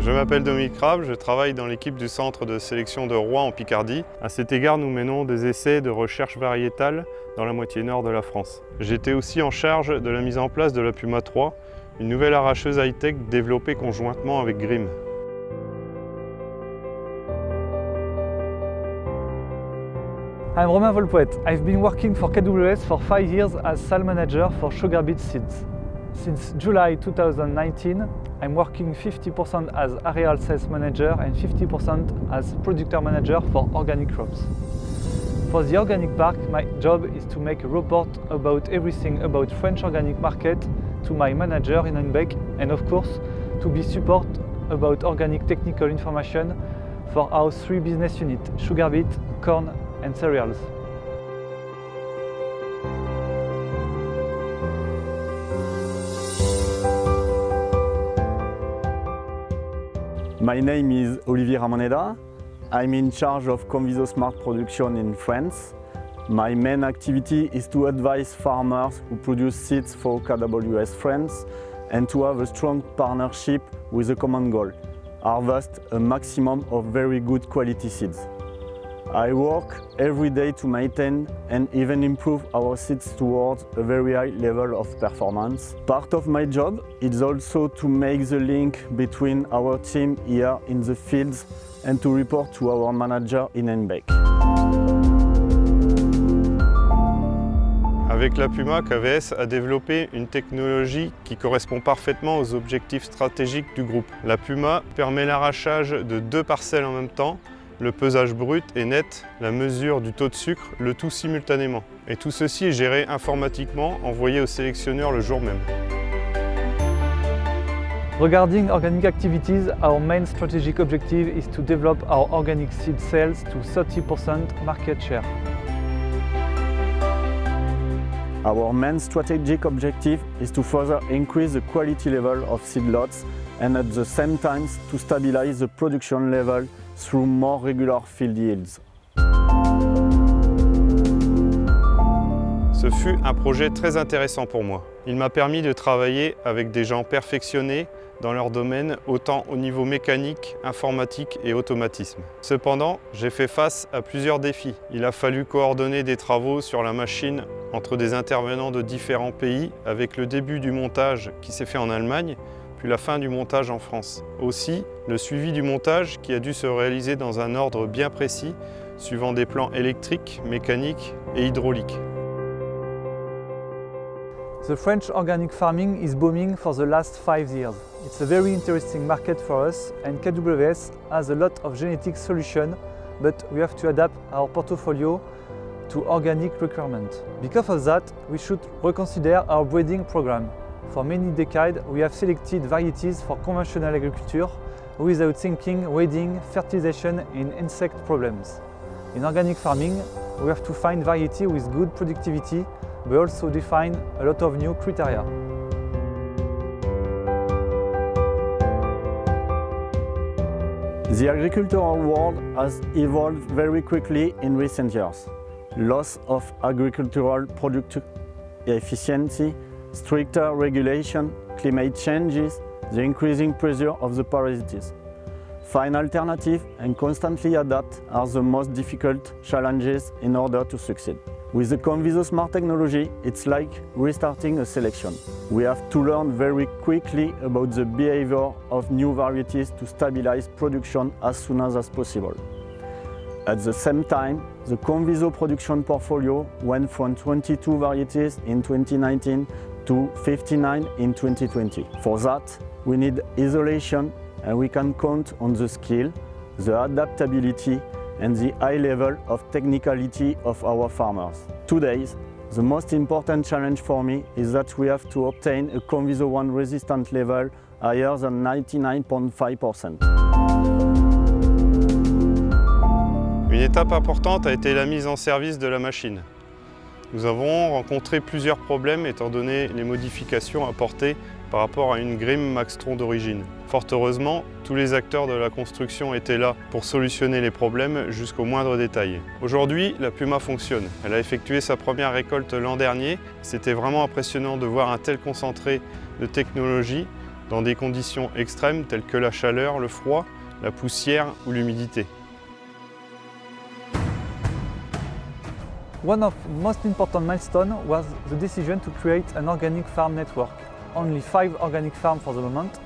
Je m'appelle Dominique Crabbe, je travaille dans l'équipe du centre de sélection de Rouen en Picardie. À cet égard, nous menons des essais de recherche variétale dans la moitié nord de la France. J'étais aussi en charge de la mise en place de la Puma 3, une nouvelle arracheuse high-tech développée conjointement avec Grimm. I'm Romain Volpoet. I've been working for KWS for 5 years as sales manager for Sugar Beet Seeds. Since July 2019, I'm working 50% as aerial sales manager and 50% as producer manager for organic crops. For the organic part, my job is to make a report about everything about French organic market to my manager in Einbeck, and of course to be support about organic technical information for our 3 business units: sugar beet, corn and cereals. My name is Olivier Ramoneda. I'm in charge of Conviso Smart production in France. My main activity is to advise farmers who produce seeds for KWS France and to have a strong partnership with a common goal: harvest a maximum of very good quality seeds. I work every day to maintain and even improve our seeds towards a very high level of performance. Part of my job is also to make the link between our team here in the fields and to report to our manager in Einbeck. Avec la Puma, KWS a développé une technologie qui correspond parfaitement aux objectifs stratégiques du groupe. La Puma permet l'arrachage de 2 parcelles en même temps, le pesage brut et net, la mesure du taux de sucre, le tout simultanément. Et tout ceci est géré informatiquement, envoyé au sélectionneur le jour même. Regarding organic activities, our main strategic objective is to develop our organic seed sales to 30% market share. Our main strategic objective is to further increase the quality level of seed lots and at the same time to stabilize the production level through more regular field yields. Ce fut un projet très intéressant pour moi. Il m'a permis de travailler avec des gens perfectionnés dans leur domaine, autant au niveau mécanique, informatique et automatisme. Cependant, j'ai fait face à plusieurs défis. Il a fallu coordonner des travaux sur la machine entre des intervenants de différents pays, avec le début du montage qui s'est fait en Allemagne, puis la fin du montage en France. Aussi, le suivi du montage qui a dû se réaliser dans un ordre bien précis, suivant des plans électriques, mécaniques et hydrauliques. The French organic farming is booming for the last 5 years. It's a very interesting market for us, and KWS has a lot of genetic solutions, but we have to adapt our portfolio to organic requirements. Because of that, we should reconsider our breeding program. For many decades, we have selected varieties for conventional agriculture without thinking weeding, fertilization and insect problems. In organic farming, we have to find variety with good productivity, but also define a lot of new criteria. The agricultural world has evolved very quickly in recent years. Loss of agricultural product efficiency, stricter regulation, climate changes, the increasing pressure of the parasites. Find alternatives and constantly adapt are the most difficult challenges in order to succeed. With the Conviso Smart technology, it's like restarting a selection. We have to learn very quickly about the behavior of new varieties to stabilize production as soon as possible. At the same time, the Conviso production portfolio went from 22 varieties in 2019 to 59 in 2020. For that, we need isolation, and we can count on the skill, the adaptability, and the high level of technicality of our farmers. Today, the most important challenge for me is that we have to obtain a Conviso 1 resistant level higher than 99.5%. Une étape importante a été la mise en service de la machine. Nous avons rencontré plusieurs problèmes étant donné les modifications apportées par rapport à une Grimm Maxtron d'origine. Fort heureusement, tous les acteurs de la construction étaient là pour solutionner les problèmes jusqu'au moindre détail. Aujourd'hui, la Puma fonctionne. Elle a effectué sa première récolte l'an dernier. C'était vraiment impressionnant de voir un tel concentré de technologie dans des conditions extrêmes telles que la chaleur, le froid, la poussière ou l'humidité. One of the most important milestones was the decision to create an organic farm network. Only 5 organic farms for the moment,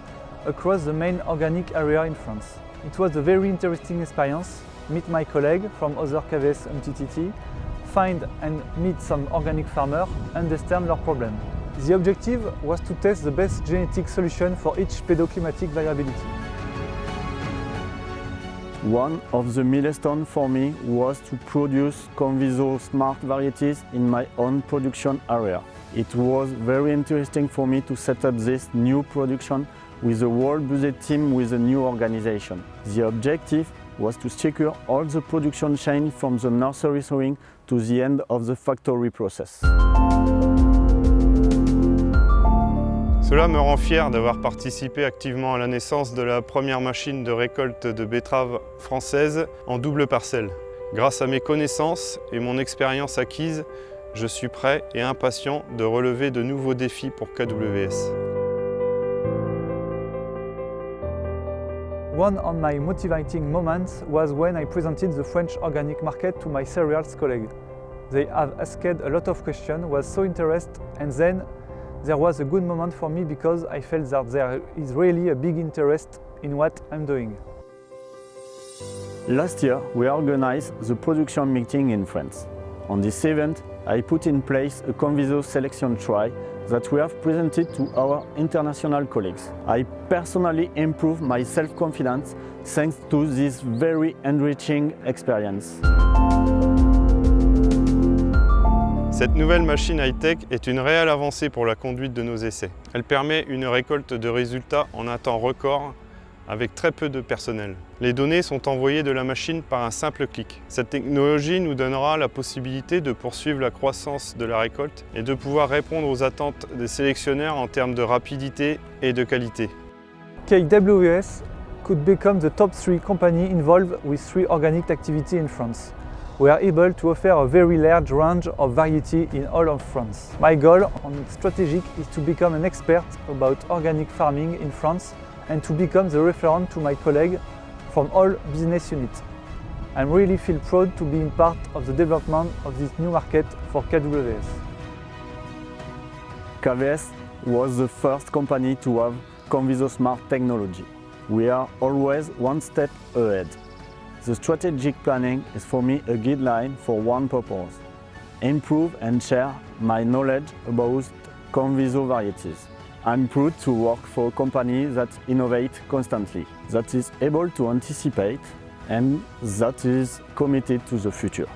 across the main organic area in France. It was a very interesting experience, meet my colleagues from other KVS MTTT, find and meet some organic farmers, understand their problem. The objective was to test the best genetic solution for each pedoclimatic variability. One of the milestones for me was to produce Conviso Smart varieties in my own production area. It was very interesting for me to set up this new production with the whole budget team with a new organization. The objective was to secure all the production chain from the nursery sowing to the end of the factory process. Cela me rend fier d'avoir participé activement à la naissance de la première machine de récolte de betteraves française en double parcelle. Grâce à mes connaissances et mon expérience acquise, je suis prêt et impatient de relever de nouveaux défis pour KWS. One of my motivating moments was when I presented the French organic market to my cereals colleagues. They have asked a lot of questions, was so interested, and then there was a good moment for me because I felt that there is really a big interest in what I'm doing. Last year, we organized the production meeting in France. On this event, I put in place a Conviso selection trial that we have presented to our international colleagues. I personally improved my self-confidence thanks to this very enriching experience. Cette nouvelle machine high-tech est une réelle avancée pour la conduite de nos essais. Elle permet une récolte de résultats en un temps record avec très peu de personnel. Les données sont envoyées de la machine par un simple clic. Cette technologie nous donnera la possibilité de poursuivre la croissance de la récolte et de pouvoir répondre aux attentes des sélectionneurs en termes de rapidité et de qualité. KWS could become the top 3 company involved with 3 organic activity in France. We are able to offer a very large range of variety in all of France. My goal on strategic is to become an expert about organic farming in France and to become the referent to my colleagues from all business units. I really feel proud to be in part of the development of this new market for KWS. KWS was the first company to have Conviso Smart technology. We are always one step ahead. The strategic planning is for me a guideline for one purpose: improve and share my knowledge about Conviso varieties. I'm proud to work for a company that innovates constantly, that is able to anticipate and that is committed to the future.